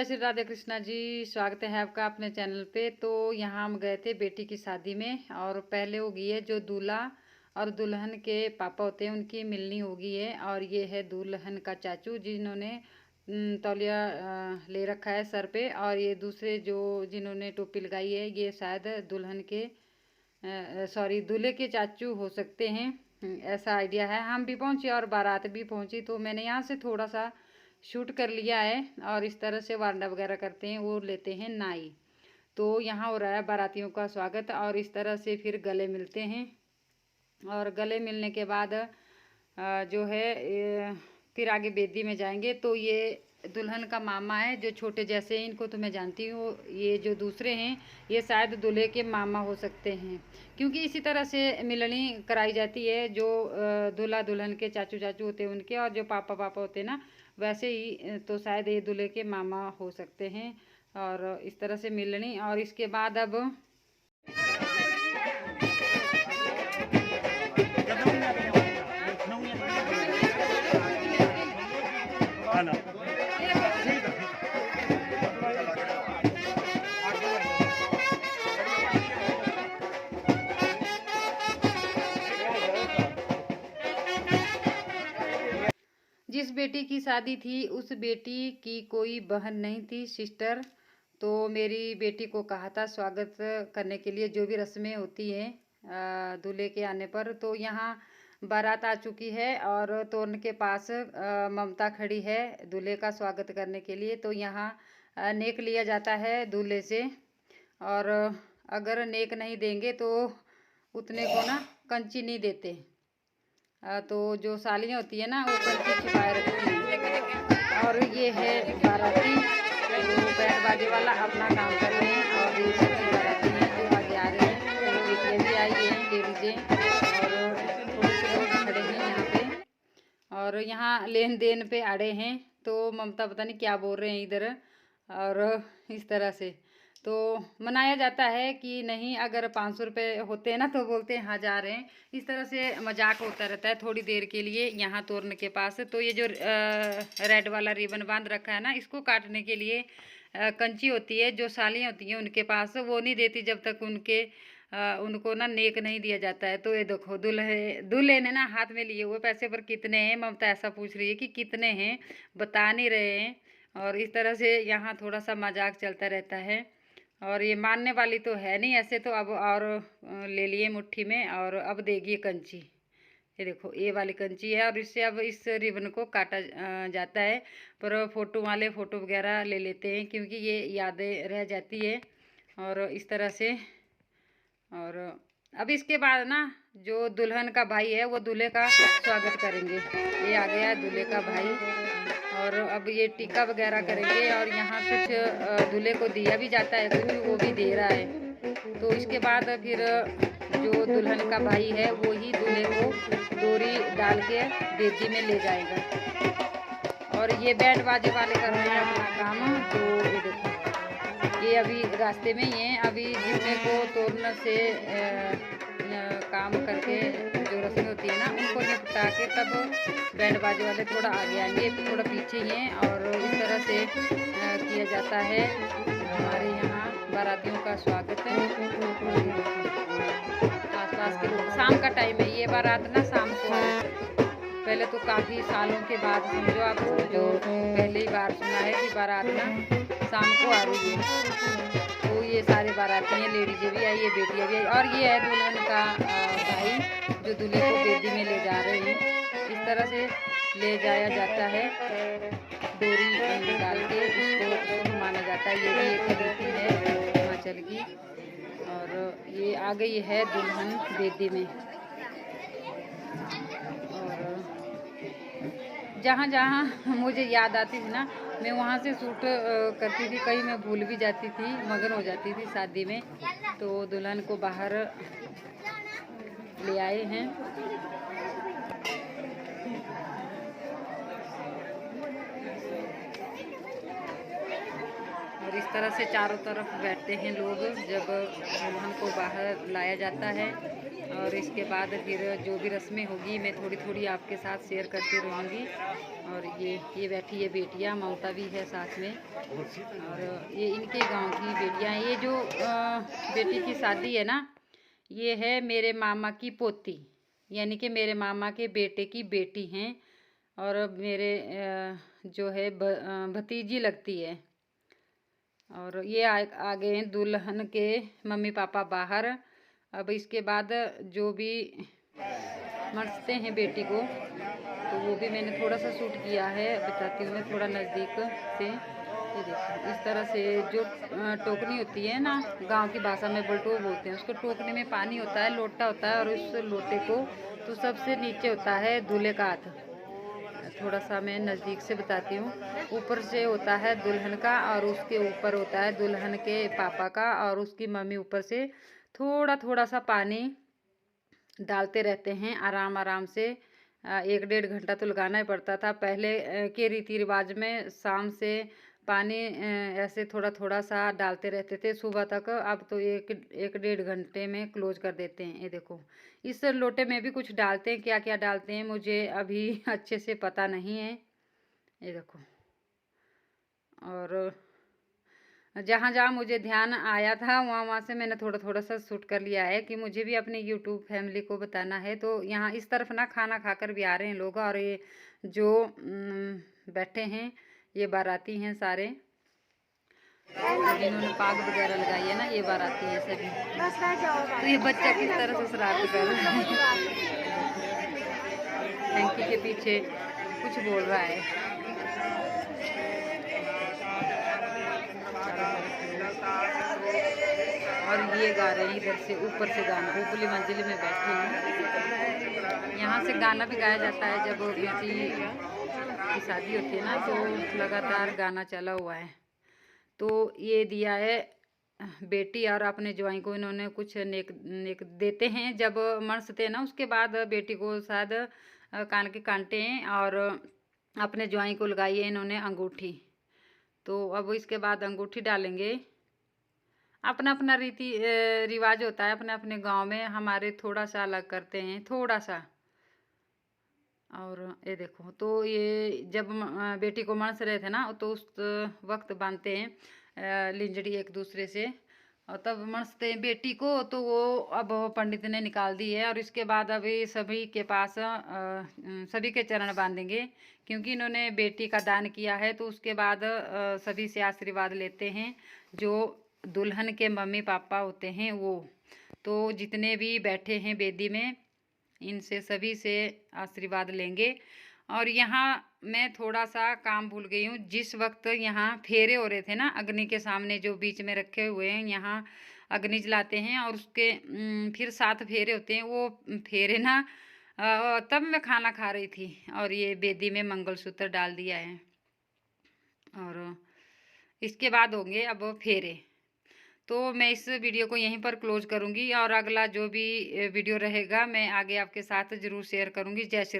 जय श्री राधे कृष्णा जी। स्वागत है आपका अपने चैनल पे। तो यहाँ हम गए थे बेटी की शादी में, और पहले हो गई है जो दूल्हा और दुल्हन के पापा होते हैं उनकी मिलनी हो गई है। और ये है दुल्हन का चाचू जिन्होंने तौलिया ले रखा है सर पे, और ये दूसरे जो जिन्होंने टोपी लगाई है ये शायद दुल्हन के सॉरी दूल्हे के चाचू हो सकते हैं, ऐसा आइडिया है। हम भी पहुंचे और बारात भी पहुंची, तो मैंने यहाँ से थोड़ा सा शूट कर लिया है। और इस तरह से वांडा वगैरह करते हैं, वो लेते हैं नाई। तो यहाँ हो रहा है बारातियों का स्वागत, और इस तरह से फिर गले मिलते हैं। और गले मिलने के बाद जो है फिर आगे बेदी में जाएंगे। तो ये दुल्हन का मामा है जो छोटे जैसे हैं, इनको तो मैं जानती हूँ। ये जो दूसरे हैं ये शायद दूल्हे के मामा हो सकते हैं, क्योंकि इसी तरह से मिलनी कराई जाती है। जो दूल्हा दुल्हन के चाचू चाचू होते हैं उनके, और जो पापा पापा होते हैं ना, वैसे ही तो शायद ये दूल्हे के मामा हो सकते हैं। और इस तरह से मिलनी, और इसके बाद अब जिस बेटी की शादी थी उस बेटी की कोई बहन नहीं थी, सिस्टर। तो मेरी बेटी को कहा था स्वागत करने के लिए, जो भी रस्में होती हैं दूल्हे के आने पर। तो यहाँ बारात आ चुकी है और तोरण के पास ममता खड़ी है दूल्हे का स्वागत करने के लिए। तो यहाँ नेक लिया जाता है दूल्हे से, और अगर नेक नहीं देंगे तो उतने को ना कंची नहीं देते। तो जो सालियाँ होती है ना वो कंची छिपाए रखती हैं। और ये है बाराती, तो बैंड बाजे वाला अपना काम कर रहे हैं। और ये सभी बाराती हैं जो आगे आ रहे हैं, तो बेटियाँ भी आई हैं, लेडीजें, और थोड़े से लोग खड़े हैं यहाँ पे। और यहाँ लेन देन पे अड़े हैं, तो ममता पता नहीं क्या बोल रहे हैं इधर। और इस तरह से तो मनाया जाता है कि नहीं, अगर 500 रुपये होते हैं ना तो बोलते हैं हाँ जा रहे हैं। इस तरह से मजाक होता रहता है थोड़ी देर के लिए यहाँ तोरण के पास। तो ये जो रेड वाला रिबन बांध रखा है ना, इसको काटने के लिए कंची होती है, जो सालियाँ होती हैं उनके पास, वो नहीं देती जब तक उनको ना नेक नहीं दिया जाता है। तो ये देखो दूल्हे ने ना हाथ में लिए हुए पैसे पर कितने हैं, ममता ऐसा पूछ रही है कि कितने हैं, बता नहीं रहे हैं। और इस तरह से यहाँ थोड़ा सा मजाक चलता रहता है। और ये मानने वाली तो है नहीं ऐसे, तो अब और ले लिए मुट्ठी में, और अब देगी कंची। ये देखो ये वाली कंची है, और इससे अब इस रिबन को काटा जाता है। पर फोटो वाले फ़ोटो वगैरह ले लेते हैं, क्योंकि ये यादें रह जाती है। और इस तरह से, और अब इसके बाद ना जो दुल्हन का भाई है वो दूल्हे का स्वागत करेंगे। ये आ गया दूल्हे का भाई, और अब ये टीका वगैरह करेंगे। और यहाँ कुछ दूल्हे को दिया भी जाता है, कुछ वो भी दे रहा है। तो इसके बाद फिर जो दुल्हन का भाई है वो ही दूल्हे को डोरी डाल के बेदी में ले जाएगा। और ये बैंड बाजे वाले कर रहे हैं अपना काम। तो ये देखो ये अभी रास्ते में ही हैं। अभी जिसमें को तोरण से काम करके जो रस्में होती है ना उनको निपटा के तब बैंड बाजे वाले थोड़ा आगे आएंगे, थोड़ा पीछे ही हैं। और इस तरह से किया जाता है हमारे यहाँ बारातियों का स्वागत है। आसपास के लोग, शाम का टाइम है, ये बारात ना शाम को है। पहले तो काफ़ी सालों के बाद समझो आप, जो पहली बार सुना है कि बारात ना शाम को आ रही है। तो ये सारे बाराती हैं, लेडीजें भी आई है, बेटियाँ भी आई। और ये है दुल्हन का भाई जो दूल्हे को बेदी में ले जा रहे हैं। इस तरह से ले जाया जाता है, डोरी डाल के इसको शुभ माना जाता है। ये भी एक रीति है हिमाचल की। और ये आ गई है दुल्हन बेदी में। और जहाँ जहाँ मुझे याद आती थी ना, मैं वहाँ से शूट करती थी। कहीं मैं भूल भी जाती थी, मगन हो जाती थी शादी में। तो दुल्हन को बाहर ले आए हैं। और और इस तरह से चारों तरफ बैठते हैं लोग जब दुल्हन को बाहर लाया जाता है। और इसके बाद फिर जो भी रस्में होगी मैं थोड़ी थोड़ी आपके साथ शेयर करती रहूँगी। और ये बैठी है बेटियाँ, ममता भी है साथ में, और ये इनके गांव की बेटियाँ। ये जो बेटी की शादी है ना, ये है मेरे मामा की पोती, यानी कि मेरे मामा के बेटे की बेटी हैं, और मेरे जो है भतीजी लगती है। और ये आ गए हैं दुल्हन के मम्मी पापा बाहर। अब इसके बाद जो भी मरते हैं बेटी को, तो वो भी मैंने थोड़ा सा शूट किया है, बताती हूँ मैं थोड़ा नज़दीक से। ये देखो इस तरह से जो टोकनी होती है ना, गांव की भाषा में बल्टो बोलते हैं उसको। टोकनी में पानी होता है, लोटा होता है, और उस लोटे को तो सबसे नीचे होता है दूल्हे का हाथ। थोड़ा सा मैं नज़दीक से बताती हूँ। ऊपर से होता है दुल्हन का, और उसके ऊपर होता है दुल्हन के पापा का, और उसकी मम्मी ऊपर से थोड़ा थोड़ा सा पानी डालते रहते हैं आराम आराम से। 1-1.5 घंटा तो लगाना ही पड़ता था पहले के रीति रिवाज में। शाम से पानी ऐसे थोड़ा थोड़ा सा डालते रहते थे सुबह तक। अब तो 1-1.5 घंटे में क्लोज कर देते हैं। ये देखो इस लोटे में भी कुछ डालते हैं, क्या क्या डालते हैं मुझे अभी अच्छे से पता नहीं है। ये देखो, और जहाँ जहाँ मुझे ध्यान आया था वहाँ वहाँ से मैंने थोड़ा थोड़ा सा शूट कर लिया है, कि मुझे भी अपने यूट्यूब फैमिली को बताना है। तो यहाँ इस तरफ ना खाना खाकर भी आ रहे हैं लोग, और ये जो बैठे हैं ये बाराती हैं सारे। जिन्होंने पाग वगैरह लगाई है ना, ये बाराती है सभी। तो ये बच्चा किस तरह से शरारत कर रहा है, टंकी के पीछे कुछ बोल रहा है। और ये गा रहे हैं इधर से ऊपर से गाना, ऊपरी मंजिल में बैठे हैं। यहाँ से गाना भी गाया जाता है जब बेटी की शादी होती है ना, तो लगातार गाना चला हुआ है। तो ये दिया है बेटी और अपने ज्वाई को इन्होंने कुछ नेक देते हैं जब मरते हैं ना, उसके बाद बेटी को शायद कान के कांटे हैं, और अपने ज्वाई को लगाई है इन्होंने अंगूठी। तो अब इसके बाद अंगूठी डालेंगे। अपना अपना रीति रिवाज होता है अपने अपने गांव में, हमारे थोड़ा सा अलग करते हैं, थोड़ा सा। और ये देखो, तो ये जब बेटी को मर्स रहे थे ना, तो उस वक्त बांधते हैं लिंजड़ी एक दूसरे से, और तब मर्सते हैं बेटी को। तो वो अब पंडित ने निकाल दी है, और इसके बाद अभी सभी के पास सभी के चरण बांधेंगे, क्योंकि इन्होंने बेटी का दान किया है। तो उसके बाद सभी से आशीर्वाद लेते हैं, जो दुल्हन के मम्मी पापा होते हैं वो। तो जितने भी बैठे हैं बेदी में, इनसे सभी से आशीर्वाद लेंगे। और यहाँ मैं थोड़ा सा काम भूल गई हूँ। जिस वक्त यहाँ फेरे हो रहे थे ना, अग्नि के सामने जो बीच में रखे हुए हैं, यहाँ अग्नि जलाते हैं, और उसके फिर 7 फेरे होते हैं। वो फेरे ना तब मैं खाना खा रही थी, और ये बेदी में मंगलसूत्र डाल दिया है। और इसके बाद होंगे अब फेरे। तो मैं इस वीडियो को यहीं पर क्लोज करूँगी, और अगला जो भी वीडियो रहेगा मैं आगे आपके साथ ज़रूर शेयर करूँगी। जय श्री